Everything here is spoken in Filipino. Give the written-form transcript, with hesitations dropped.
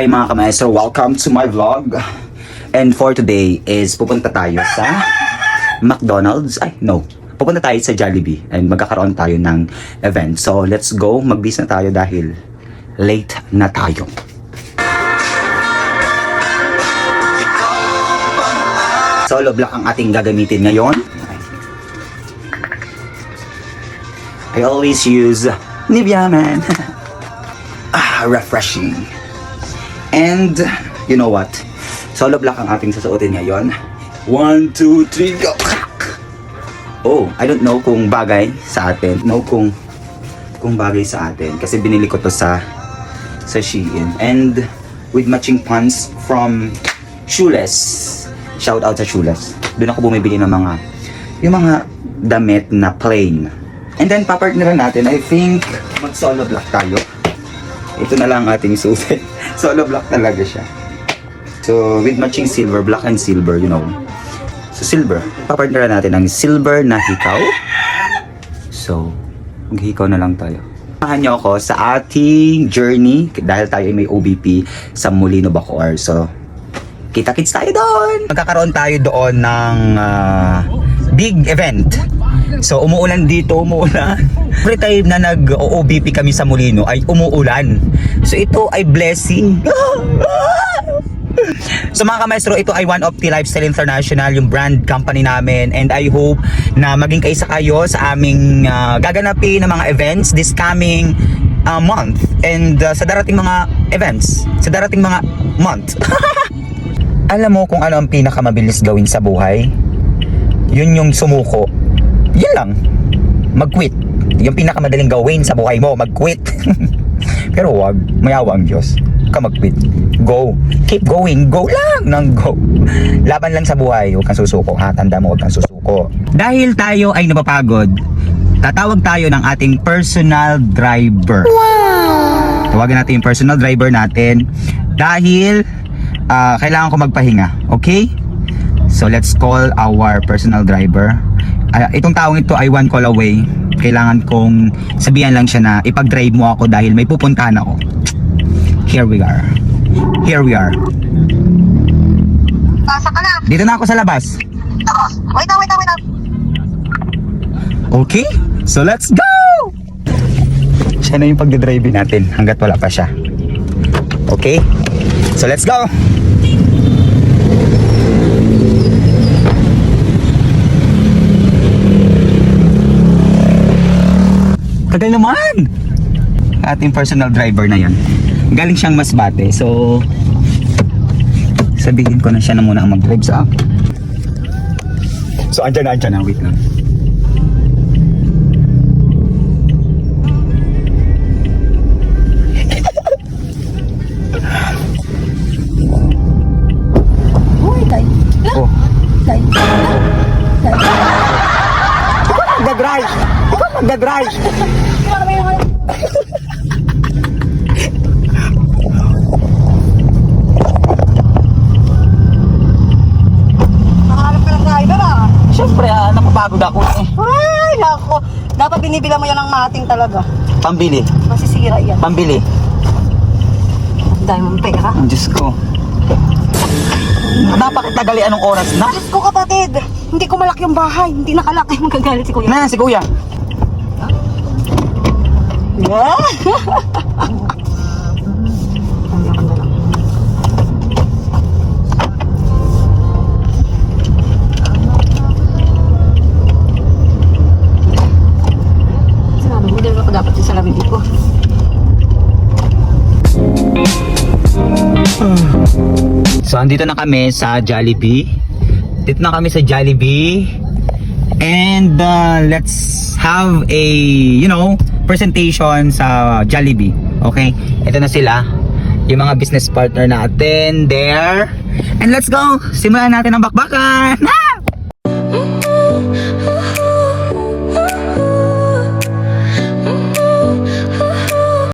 Hi mga kamaestro, welcome to my vlog. And for today is pupunta tayo sa McDonald's. Pupunta tayo sa Jollibee and magkakaroon tayo ng event. So let's go, mag-bis na tayo dahil late na tayo. Solo block ang ating gagamitin ngayon. I always use Nivea Man. Refreshing. And you know what? Solo black ang ating susuotin ngayon. 1, 2, 3, go! Oh, I don't know kung bagay sa atin. Kung bagay sa atin. Kasi binili ko to sa Shein. And with matching pants from Shoeless. Shout out sa Shoeless. Doon ako bumibili ng yung mga damit na plain. And then papartneran natin, I think mag solo black tayo. Ito na lang ating suit. Solo black talaga siya. So with matching silver, black and silver, you know. So silver, papartneran natin ang silver na hikaw. So maghikaw na lang tayo. Samahan niyo ako sa ating journey dahil tayo ay may OBP sa Molino, Bacoor. So kita-kits tayo doon. Magkakaroon tayo doon ng big event. So umuulan dito, Every time na nag-OBP kami sa Molino ay umuulan. So ito ay blessing. So mga kamaestro, ito ay One of the Lifestyle International, yung brand company namin. And I hope na maging kaisa kayo sa aming gaganapin na mga events this coming month. And sa darating mga events, sa darating mga month. Alam mo kung ano ang pinakamabilis gawin sa buhay? Yun yung sumuko. Yun lang. Mag-quit. Yung pinakamadaling gawin sa buhay mo, mag-quit. Pero wag, mayawa ang Diyos. Huwag ka mag-quit. Go. Keep going. Go lang ng go. Laban lang sa buhay. Huwag kang susuko. Ha? Tanda mo, huwag kang susuko. Dahil tayo ay napapagod, tatawag tayo ng ating personal driver. Wow! Tawagan natin yung personal driver natin. Dahil kailangan ko magpahinga. Okay? So let's call our personal driver. Itong taong ito ay one call away. Kailangan kong sabihan lang siya na ipag-drive mo ako dahil may pupuntahan ako. Here we are. Saan ka na? Dito na ako sa labas. Wait lang. Okay? So let's go! Siya na yung pagdadrive natin hanggat wala pa siya. Okay? So let's go! Tagal naman! Ating personal driver na yan. Galing siyang Masbate. So sabihin ko na siya na muna ang mag-drive sa akin. So andyan na. Wait lang. Uy, tay. Oh. Tay. Ikaw magdadrive! Nakaharap ka ng driver Siyempre, napapagod ako eh. Ay, nako. Dapat binibilang mo yan ng mating talaga. Pambili. Masisira yan. Pambili. Dahil mong pera. Ang Diyos ko. Napakatagali anong oras na? Diyos ko kapatid. Hindi ko malaki yung bahay. Hindi nakalaki. Magagalit si kuya. Na, si kuya. Sinabi mo, hindi ako dapat yung salamin ko. So, andito na kami sa Jollibee. And let's have a, presentation sa Jollibee. Okay? Ito na sila. Yung mga business partner natin there. And let's go! Simulan natin ang bakbakan! Ah!